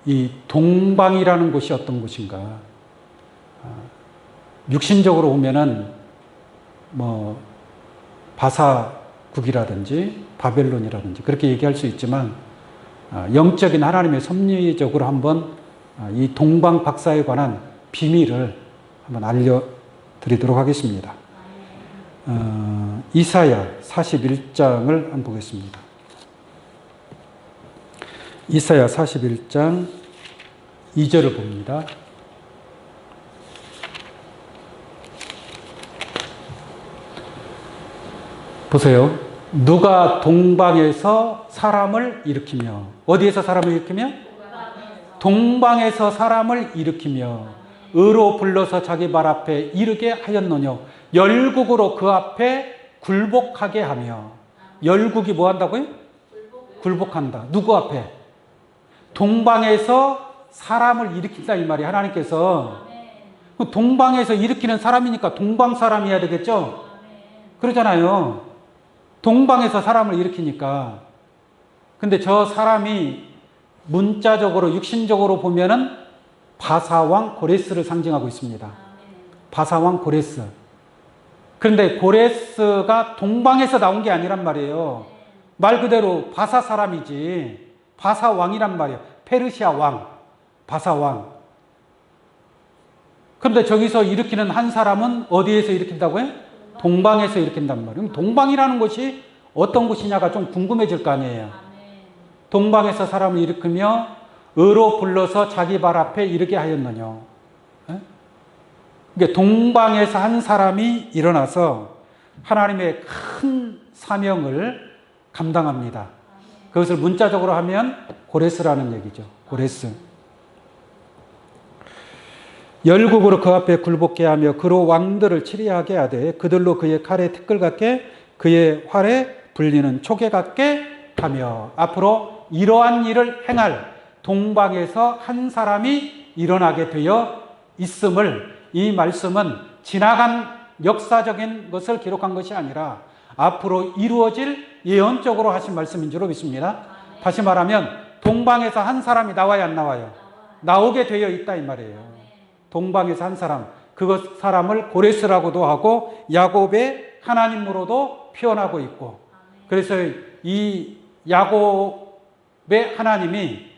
이 동방이라는 곳이 어떤 곳인가? 육신적으로 보면은 뭐 바사국이라든지 바벨론이라든지 그렇게 얘기할 수 있지만 영적인 하나님의 섭리적으로 한번 이 동방 박사에 관한 비밀을 한번 알려드리도록 하겠습니다. 이사야 41장을 한번 보겠습니다. 이사야 41장 2절을 봅니다. 보세요. 누가 동방에서 사람을 일으키며, 어디에서 사람을 일으키며? 동방에서 사람을 일으키며 의로 불러서 자기 발 앞에 이르게 하였노뇨. 열국으로 그 앞에 굴복하게 하며. 열국이 뭐 한다고요? 굴복한다. 누구 앞에? 동방에서 사람을 일으킨다 이 말이 하나님께서. 동방에서 일으키는 사람이니까 동방 사람이어야 되겠죠? 그러잖아요. 동방에서 사람을 일으키니까. 근데 저 사람이 문자적으로 육신적으로 보면은 바사왕 고레스를 상징하고 있습니다. 바사왕 고레스. 그런데 고레스가 동방에서 나온 게 아니란 말이에요. 말 그대로 바사 사람이지. 바사왕이란 말이에요. 페르시아 왕, 바사왕. 그런데 저기서 일으키는 한 사람은 어디에서 일으킨다고요? 동방에서 일으킨단 말이에요. 동방이라는 곳이 어떤 곳이냐가 좀 궁금해질 거 아니에요. 동방에서 사람을 일으키며 의로 불러서 자기 발 앞에 이르게 하였느냐. 그러니까 동방에서 한 사람이 일어나서 하나님의 큰 사명을 감당합니다. 그것을 문자적으로 하면 고레스라는 얘기죠. 고레스. 열국으로 그 앞에 굴복게 하며 그로 왕들을 치리하게 하되 그들로 그의 칼에 티끌 같게 그의 활에 불리는 촉에 같게 하며. 앞으로 이러한 일을 행할 동방에서 한 사람이 일어나게 되어 있음을, 이 말씀은 지나간 역사적인 것을 기록한 것이 아니라 앞으로 이루어질 예언적으로 하신 말씀인 줄로 믿습니다. 다시 말하면 동방에서 한 사람이 나와야 안 나와요? 나오게 되어 있다 이 말이에요. 동방에서 한 사람, 그 사람을 고레스라고도 하고 야곱의 하나님으로도 표현하고 있고, 그래서 이 야곱의 하나님이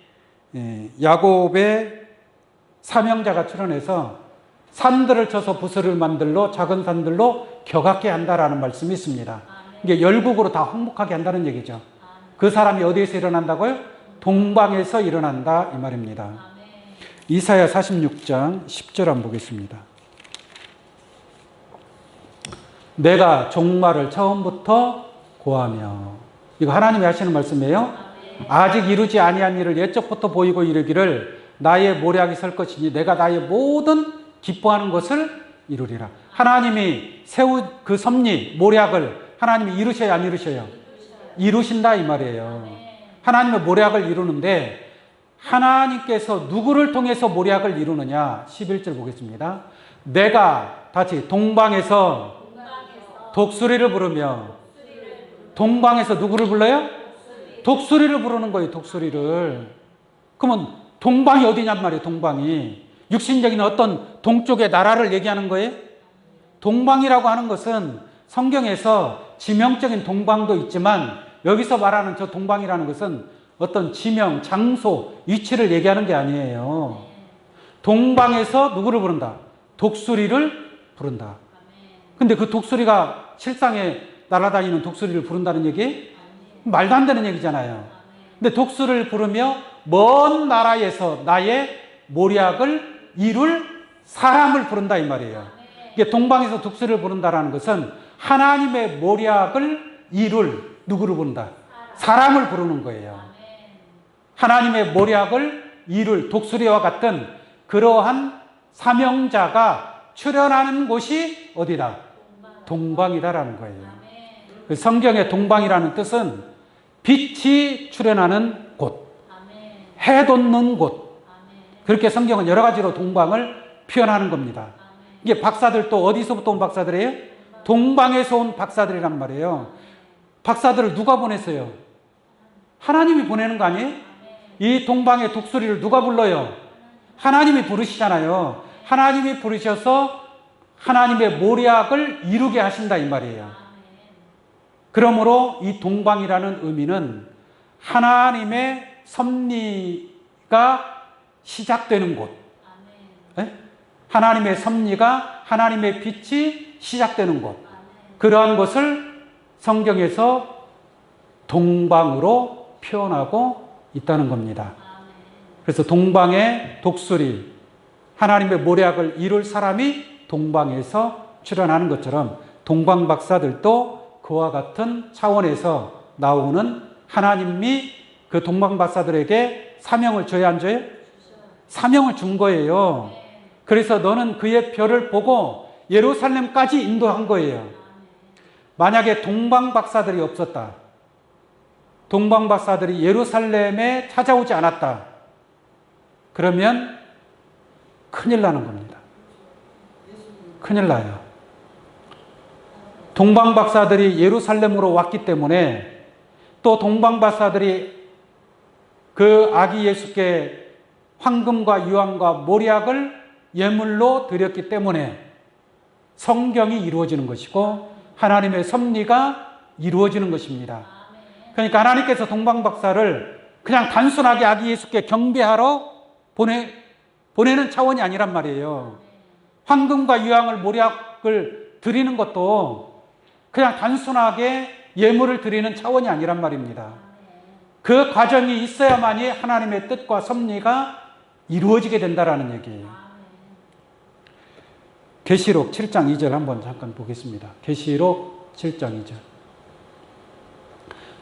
야곱의 사명자가 출현해서 산들을 쳐서 부스를 만들러 작은 산들로 격하게 한다라는 말씀이 있습니다. 이게 열국으로 다 항복하게 한다는 얘기죠. 그 사람이 어디에서 일어난다고요? 동방에서 일어난다 이 말입니다. 이사야 46장 10절 한번 보겠습니다. 내가 종말을 처음부터 고하며. 이거 하나님이 하시는 말씀이에요. 아직 이루지 아니한 일을 옛적부터 보이고 이르기를 나의 모략이 설 것이니 내가 나의 모든 기뻐하는 것을 이루리라. 하나님이 세운 그 섭리, 모략을 하나님이 이루셔야 안 이루셔요? 이루신다 이 말이에요. 하나님의 모략을 이루는데 하나님께서 누구를 통해서 모략을 이루느냐? 11절 보겠습니다. 내가 다시 동방에서 독수리를 부르며. 동방에서 누구를 불러요? 독수리를 부르는 거예요. 독수리를. 그러면 동방이 어디냔 말이에요. 동방이 육신적인 어떤 동쪽의 나라를 얘기하는 거예요. 동방이라고 하는 것은 성경에서 지명적인 동방도 있지만 여기서 말하는 저 동방이라는 것은 어떤 지명, 장소, 위치를 얘기하는 게 아니에요. 동방에서 누구를 부른다? 독수리를 부른다. 근데 그 독수리가 실상에 날아다니는 독수리를 부른다는 얘기? 말도 안 되는 얘기잖아요. 근데 독수리를 부르며 먼 나라에서 나의 모략을 이룰 사람을 부른다 이 말이에요. 이게 동방에서 독수리를 부른다라는 것은 하나님의 모략을 이룰 누구를 부른다? 사람을 부르는 거예요. 하나님의 모략을 이룰 독수리와 같은 그러한 사명자가 출현하는 곳이 어디다? 동방이다라는 거예요. 성경의 동방이라는 뜻은 빛이 출현하는 곳, 해 돋는 곳. 그렇게 성경은 여러 가지로 동방을 표현하는 겁니다. 이게 박사들도 어디서부터 온 박사들이에요? 동방에서 온 박사들이란 말이에요. 박사들을 누가 보냈어요? 하나님이 보내는 거 아니에요? 이 동방의 독수리를 누가 불러요? 하나님이 부르시잖아요. 하나님이 부르셔서 하나님의 모략을 이루게 하신다 이 말이에요. 그러므로 이 동방이라는 의미는 하나님의 섭리가 시작되는 곳. 네? 하나님의 섭리가, 하나님의 빛이 시작되는 곳. 그러한 것을 성경에서 동방으로 표현하고 있다는 겁니다. 그래서 동방의 독수리, 하나님의 모략을 이룰 사람이 동방에서 출현하는 것처럼 동방 박사들도 그와 같은 차원에서 나오는 하나님이 그 동방 박사들에게 사명을 줘야 안 줘요? 사명을 준 거예요. 그래서 너는 그의 별을 보고 예루살렘까지 인도한 거예요. 만약에 동방 박사들이 없었다. 동방 박사들이 예루살렘에 찾아오지 않았다. 그러면 큰일 나는 겁니다. 큰일 나요. 동방 박사들이 예루살렘으로 왔기 때문에 또 동방 박사들이 그 아기 예수께 황금과 유황과 모략을 예물로 드렸기 때문에 성경이 이루어지는 것이고 하나님의 섭리가 이루어지는 것입니다. 그러니까 하나님께서 동방 박사를 그냥 단순하게 아기 예수께 경배하러 보내는 차원이 아니란 말이에요. 황금과 유황을 모략을 드리는 것도 그냥 단순하게 예물을 드리는 차원이 아니란 말입니다. 그 과정이 있어야만이 하나님의 뜻과 섭리가 이루어지게 된다라는 얘기예요. 계시록 7장 2절 한번 잠깐 보겠습니다. 계시록 7장 2절.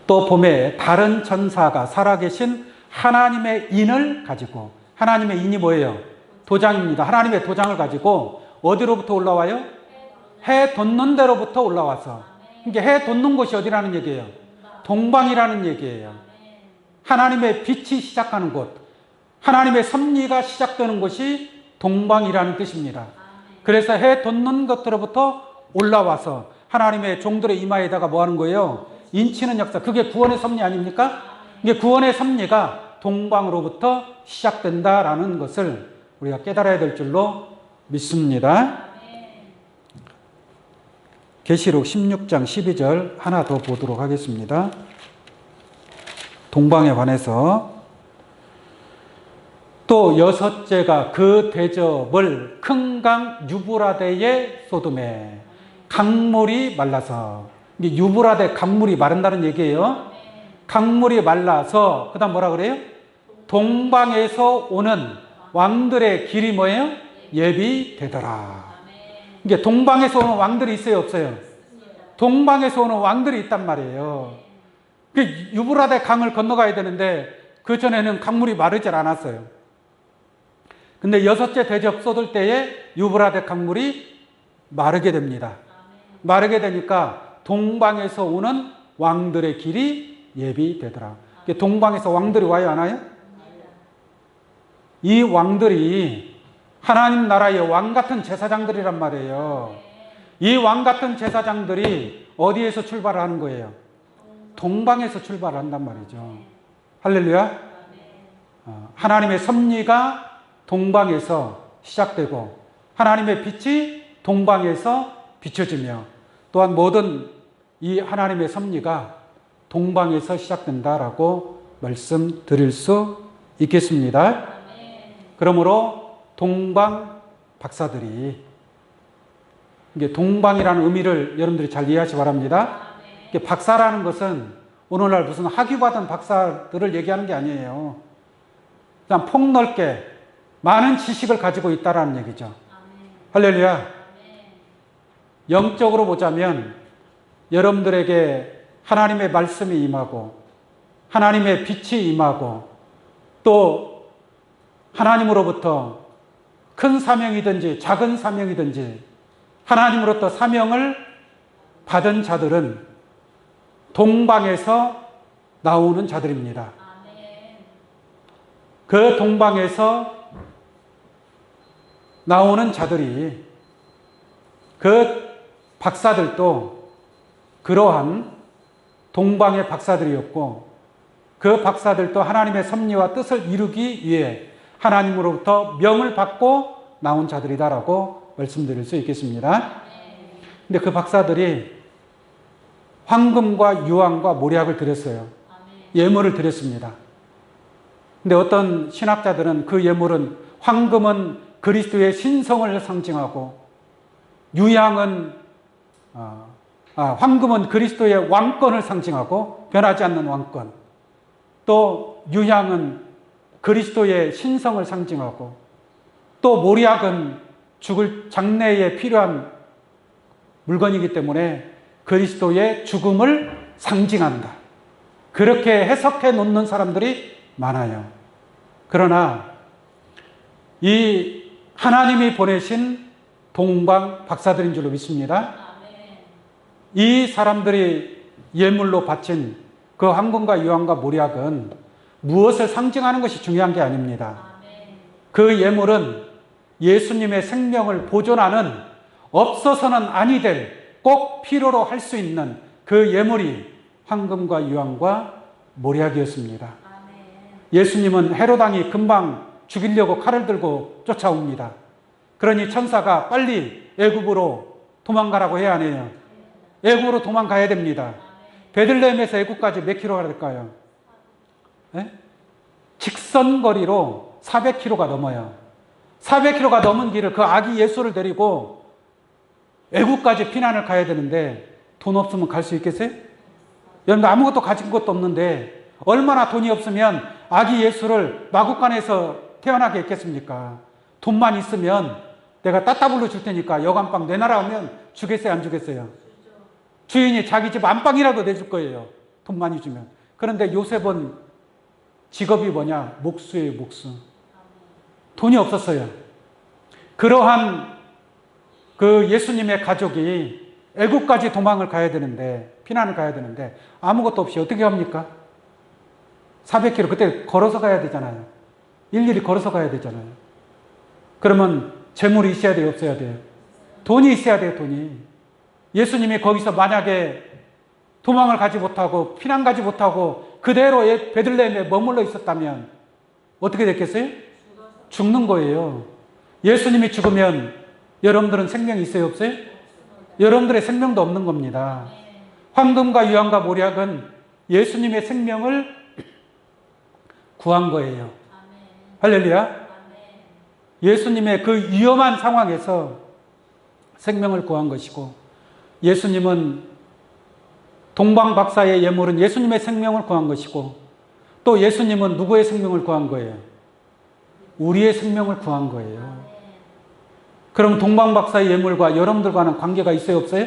또 봄에 다른 천사가 살아계신 하나님의 인을 가지고, 하나님의 인이 뭐예요? 도장입니다. 하나님의 도장을 가지고 어디로부터 올라와요? 해 돋는 데로부터 올라와서. 이게 해 돋는 곳이 어디라는 얘기예요? 동방이라는 얘기예요. 하나님의 빛이 시작하는 곳, 하나님의 섭리가 시작되는 곳이 동방이라는 뜻입니다. 그래서 해 돋는 것들로부터 올라와서 하나님의 종들의 이마에다가 뭐 하는 거예요? 인치는 역사. 그게 구원의 섭리 아닙니까? 이게 구원의 섭리가 동방으로부터 시작된다라는 것을 우리가 깨달아야 될 줄로 믿습니다. 계시록 16장 12절 하나 더 보도록 하겠습니다. 동방에 관해서 또 여섯째가 그 대접을 큰 강 유브라데에 쏟음에 강물이 말라서, 이게 유브라데 강물이 마른다는 얘기예요. 강물이 말라서 그 다음 뭐라 그래요? 동방에서 오는 왕들의 길이 뭐예요? 예비되더라. 이게 동방에서 오는 왕들이 있어요, 없어요? 동방에서 오는 왕들이 있단 말이에요. 유브라데 강을 건너가야 되는데 그 전에는 강물이 마르질 않았어요. 근데 여섯째 대접 쏟을 때에 유브라데 강물이 마르게 됩니다. 마르게 되니까 동방에서 오는 왕들의 길이 예비되더라. 동방에서 왕들이 와요, 안 와요? 이 왕들이 하나님 나라의 왕 같은 제사장들이란 말이에요. 이 왕 같은 제사장들이 어디에서 출발을 하는 거예요? 동방에서 출발을 한단 말이죠. 할렐루야. 하나님의 섭리가 동방에서 시작되고 하나님의 빛이 동방에서 비춰지며 또한 모든 이 하나님의 섭리가 동방에서 시작된다라고 말씀드릴 수 있겠습니다. 그러므로 동방 박사들이, 이게 동방이라는 의미를 여러분들이 잘 이해하시기 바랍니다. 이게 박사라는 것은 오늘날 무슨 학위받은 박사들을 얘기하는 게 아니에요. 그냥 폭넓게 많은 지식을 가지고 있다라는 얘기죠. 할렐루야. 영적으로 보자면 여러분들에게 하나님의 말씀이 임하고 하나님의 빛이 임하고 또 하나님으로부터 큰 사명이든지 작은 사명이든지 하나님으로부터 사명을 받은 자들은 동방에서 나오는 자들입니다. 그 동방에서 나오는 자들이, 그 박사들도 그러한 동방의 박사들이었고, 그 박사들도 하나님의 섭리와 뜻을 이루기 위해 하나님으로부터 명을 받고 나온 자들이다라고 말씀드릴 수 있겠습니다. 근데 그 박사들이 황금과 유황과 모략을 드렸어요. 예물을 드렸습니다. 근데 어떤 신학자들은 그 예물은, 황금은 그리스도의 신성을 상징하고, 황금은 그리스도의 왕권을 상징하고, 변하지 않는 왕권, 또 유향은 그리스도의 신성을 상징하고, 또 모략은 죽을 장래에 필요한 물건이기 때문에 그리스도의 죽음을 상징한다. 그렇게 해석해 놓는 사람들이 많아요. 그러나 이 하나님이 보내신 동방 박사들인 줄로 믿습니다. 이 사람들이 예물로 바친 그 황금과 유황과 모략은 무엇을 상징하는 것이 중요한 게 아닙니다. 그 예물은 예수님의 생명을 보존하는, 없어서는 아니 될, 꼭 필요로 할 수 있는 그 예물이 황금과 유황과 모략이었습니다. 예수님은 헤로당이 금방 죽이려고 칼을 들고 쫓아옵니다. 그러니 천사가 빨리 애굽으로 도망가라고 해야 하네요. 애굽으로 도망가야 됩니다. 베들레헴에서 애굽까지 몇 킬로가 될까요? 네? 직선거리로 400km가 넘어요. 400km가 넘은 길을 그 아기 예수를 데리고 애굽까지 피난을 가야 되는데 돈 없으면 갈 수 있겠어요? 여러분, 아무것도 가진 것도 없는데 얼마나 돈이 없으면 아기 예수를 마구간에서 태어나게 했겠습니까? 돈만 있으면 내가 따따블로 줄 테니까 여간빵 내놔라 하면 주겠어요, 안 주겠어요? 주인이 자기 집 안방이라도 내줄 거예요, 돈 많이 주면. 그런데 요셉은 직업이 뭐냐? 목수예요, 목수. 돈이 없었어요. 그러한 그 예수님의 가족이 애국까지 도망을 가야 되는데, 피난을 가야 되는데 아무것도 없이 어떻게 합니까? 400km, 그때 걸어서 가야 되잖아요. 일일이 걸어서 가야 되잖아요. 그러면 재물이 있어야 돼요, 없어야 돼요? 돈이 있어야 돼요, 돈이. 예수님이 거기서 만약에 도망을 가지 못하고 피난 가지 못하고 그대로 베들레헴에 머물러 있었다면 어떻게 됐겠어요? 죽는 거예요. 예수님이 죽으면 여러분들은 생명이 있어요, 없어요? 여러분들의 생명도 없는 겁니다. 황금과 유황과 모략은 예수님의 생명을 구한 거예요. 할렐루야. 예수님의 그 위험한 상황에서 생명을 구한 것이고, 예수님은 동방 박사의 예물은 예수님의 생명을 구한 것이고, 또 예수님은 누구의 생명을 구한 거예요? 우리의 생명을 구한 거예요. 그럼 동방 박사의 예물과 여러분들과는 관계가 있어요, 없어요?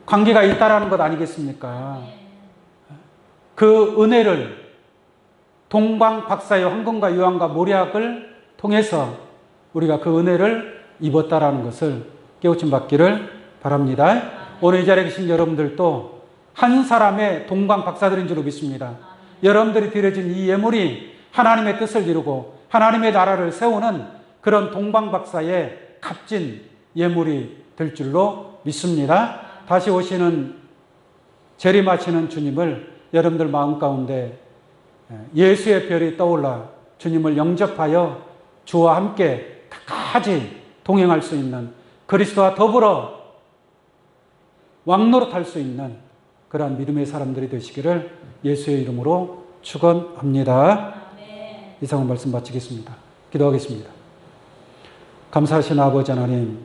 관계가 있다라는 것 아니겠습니까? 그 은혜를, 동방 박사의 황금과 유황과 모략을 통해서 우리가 그 은혜를 입었다라는 것을 깨우침 받기를 바랍니다. 오늘 이 자리에 계신 여러분들도 한 사람의 동방 박사들인 줄로 믿습니다. 여러분들이 드려진 이 예물이 하나님의 뜻을 이루고 하나님의 나라를 세우는 그런 동방 박사의 값진 예물이 될 줄로 믿습니다. 다시 오시는, 재림하시는 주님을 여러분들 마음 가운데 예수의 별이 떠올라 주님을 영접하여 주와 함께 끝까지 동행할 수 있는, 그리스도와 더불어 왕노릇할 수 있는 그러한 믿음의 사람들이 되시기를 예수의 이름으로 축원합니다. 이상은 말씀 마치겠습니다. 기도하겠습니다. 감사하신 아버지 하나님,